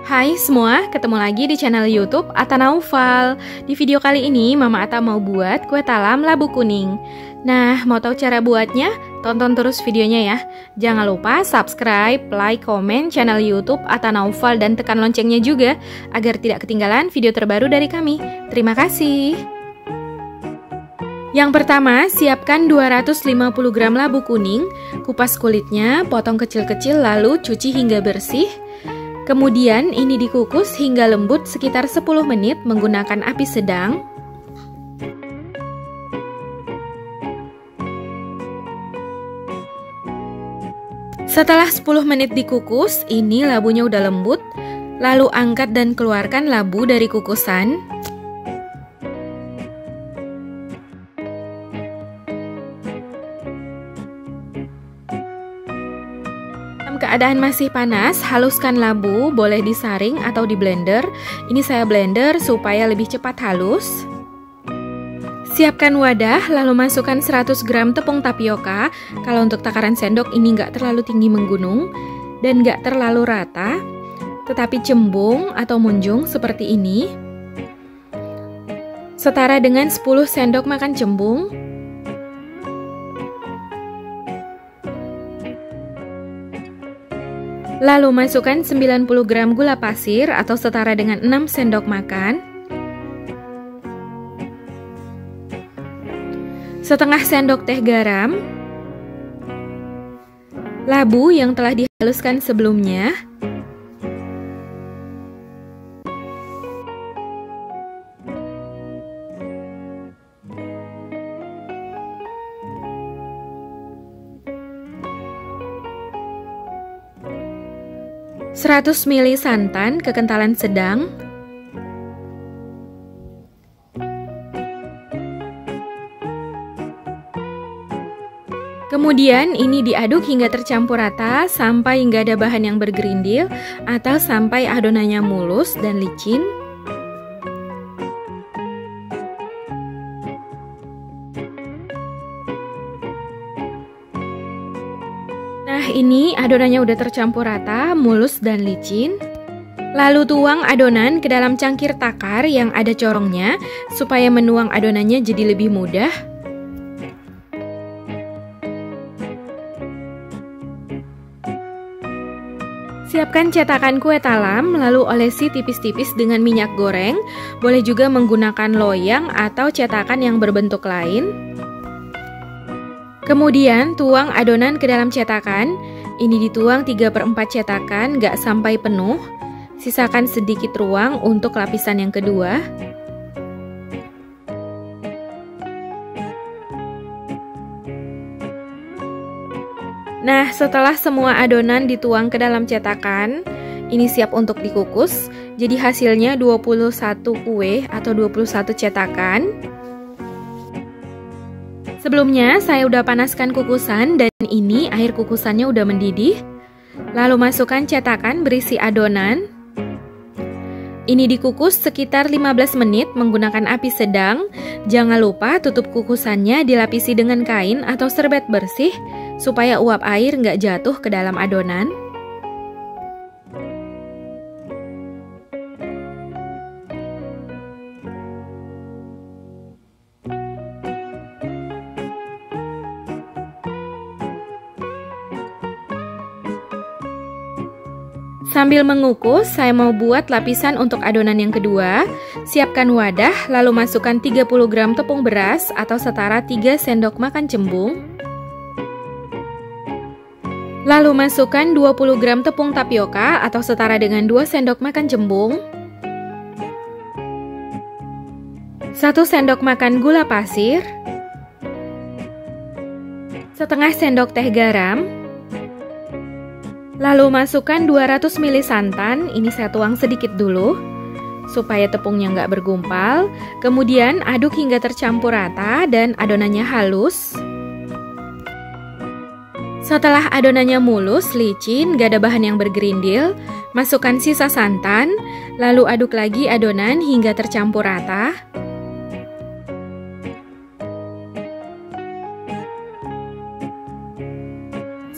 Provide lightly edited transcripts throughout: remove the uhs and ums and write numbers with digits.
Hai semua, ketemu lagi di channel YouTube Atta Naufal. Di video kali ini Mama Atta mau buat kue talam labu kuning. Nah, mau tahu cara buatnya? Tonton terus videonya ya. Jangan lupa subscribe, like, komen channel YouTube Atta Naufal dan tekan loncengnya juga agar tidak ketinggalan video terbaru dari kami. Terima kasih. Yang pertama, siapkan 250 gram labu kuning, kupas kulitnya, potong kecil-kecil lalu cuci hingga bersih. Kemudian ini dikukus hingga lembut sekitar 10 menit menggunakan api sedang. Setelah 10 menit dikukus, ini labunya udah lembut. Lalu angkat dan keluarkan labu dari kukusan. Keadaan masih panas, haluskan labu, boleh disaring atau di blender. Ini saya blender supaya lebih cepat halus. Siapkan wadah, lalu masukkan 100 gram tepung tapioka. Kalau untuk takaran sendok ini nggak terlalu tinggi menggunung dan nggak terlalu rata, tetapi cembung atau munjung seperti ini. Setara dengan 10 sendok makan cembung. Lalu masukkan 90 gram gula pasir atau setara dengan 6 sendok makan. Setengah sendok teh garam. Labu yang telah dihaluskan sebelumnya. Seratus ml santan kekentalan sedang. Kemudian ini diaduk hingga tercampur rata sampai nggak ada bahan yang bergerindil atau sampai adonannya mulus dan licin. Nah, ini adonannya udah tercampur rata, mulus dan licin. Lalu tuang adonan ke dalam cangkir takar yang ada corongnya supaya menuang adonannya jadi lebih mudah. Siapkan cetakan kue talam, lalu olesi tipis-tipis dengan minyak goreng. Boleh juga menggunakan loyang atau cetakan yang berbentuk lain. Kemudian tuang adonan ke dalam cetakan. Ini dituang 3/4 cetakan, gak sampai penuh. Sisakan sedikit ruang untuk lapisan yang kedua. Nah, setelah semua adonan dituang ke dalam cetakan, ini siap untuk dikukus. Jadi hasilnya 21 kue atau 21 cetakan. Sebelumnya saya udah panaskan kukusan dan ini air kukusannya udah mendidih. Lalu masukkan cetakan berisi adonan. Ini dikukus sekitar 15 menit menggunakan api sedang. Jangan lupa tutup kukusannya dilapisi dengan kain atau serbet bersih supaya uap air nggak jatuh ke dalam adonan. Sambil mengukus, saya mau buat lapisan untuk adonan yang kedua. Siapkan wadah, lalu masukkan 30 gram tepung beras atau setara 3 sendok makan cembung. Lalu masukkan 20 gram tepung tapioka atau setara dengan 2 sendok makan cembung. 1 sendok makan gula pasir. Setengah sendok teh garam. Lalu masukkan 200 ml santan, ini saya tuang sedikit dulu supaya tepungnya nggak bergumpal. Kemudian aduk hingga tercampur rata dan adonannya halus. Setelah adonannya mulus, licin, nggak ada bahan yang bergerindil, masukkan sisa santan, lalu aduk lagi adonan hingga tercampur rata.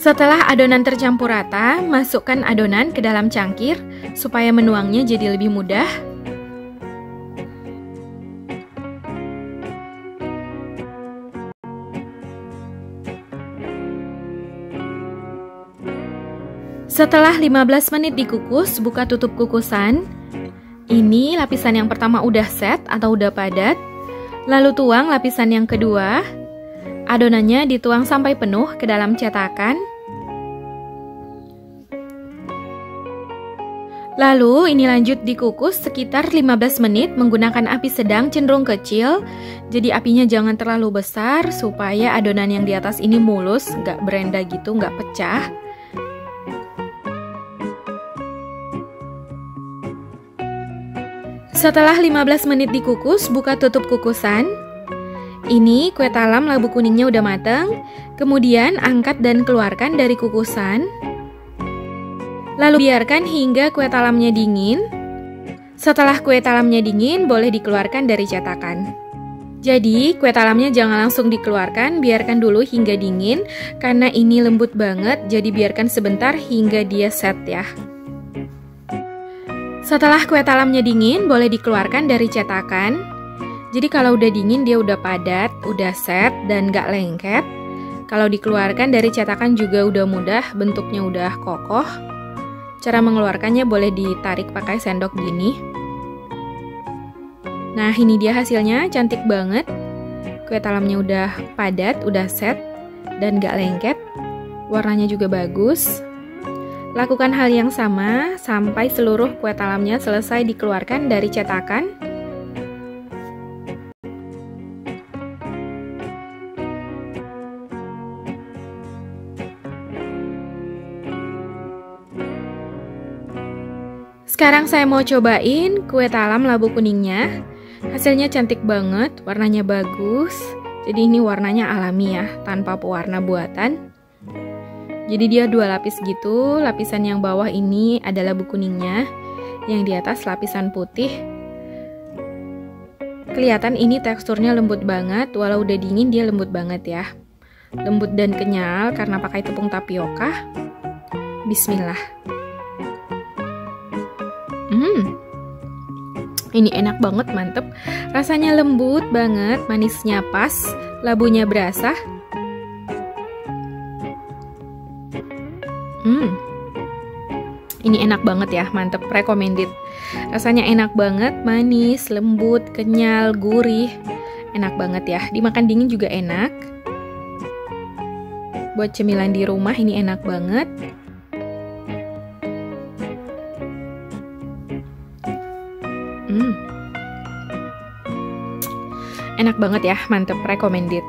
Setelah adonan tercampur rata, masukkan adonan ke dalam cangkir supaya menuangnya jadi lebih mudah. Setelah 15 menit dikukus, buka tutup kukusan. Ini lapisan yang pertama udah set atau udah padat. Lalu tuang lapisan yang kedua. Adonannya dituang sampai penuh ke dalam cetakan. Lalu ini lanjut dikukus sekitar 15 menit menggunakan api sedang cenderung kecil. Jadi apinya jangan terlalu besar supaya adonan yang di atas ini mulus, nggak berenda gitu, nggak pecah. Setelah 15 menit dikukus, buka tutup kukusan. Ini kue talam labu kuningnya udah matang. Kemudian angkat dan keluarkan dari kukusan. Lalu biarkan hingga kue talamnya dingin. Setelah kue talamnya dingin, boleh dikeluarkan dari cetakan. Jadi, kue talamnya jangan langsung dikeluarkan, biarkan dulu hingga dingin. Karena ini lembut banget, jadi biarkan sebentar hingga dia set ya. Setelah kue talamnya dingin, boleh dikeluarkan dari cetakan. Jadi kalau udah dingin, dia udah padat, udah set, dan gak lengket. Kalau dikeluarkan dari cetakan juga udah mudah, bentuknya udah kokoh. Cara mengeluarkannya boleh ditarik pakai sendok gini. Nah, ini dia hasilnya, cantik banget. Kue talamnya udah padat, udah set, dan gak lengket. Warnanya juga bagus. Lakukan hal yang sama sampai seluruh kue talamnya selesai dikeluarkan dari cetakan. Sekarang saya mau cobain kue talam labu kuningnya. Hasilnya cantik banget, warnanya bagus. Jadi ini warnanya alami ya, tanpa pewarna buatan. Jadi dia dua lapis gitu, lapisan yang bawah ini ada labu kuningnya, yang di atas lapisan putih. Kelihatan ini teksturnya lembut banget, walau udah dingin dia lembut banget ya. Lembut dan kenyal karena pakai tepung tapioka. Bismillah. Ini enak banget, mantep. Rasanya lembut banget, manisnya pas, labunya berasa. Ini enak banget ya, mantep, recommended. Rasanya enak banget, manis, lembut, kenyal, gurih. Enak banget ya, dimakan dingin juga enak. Buat cemilan di rumah ini enak banget. Enak banget ya, mantep, recommended.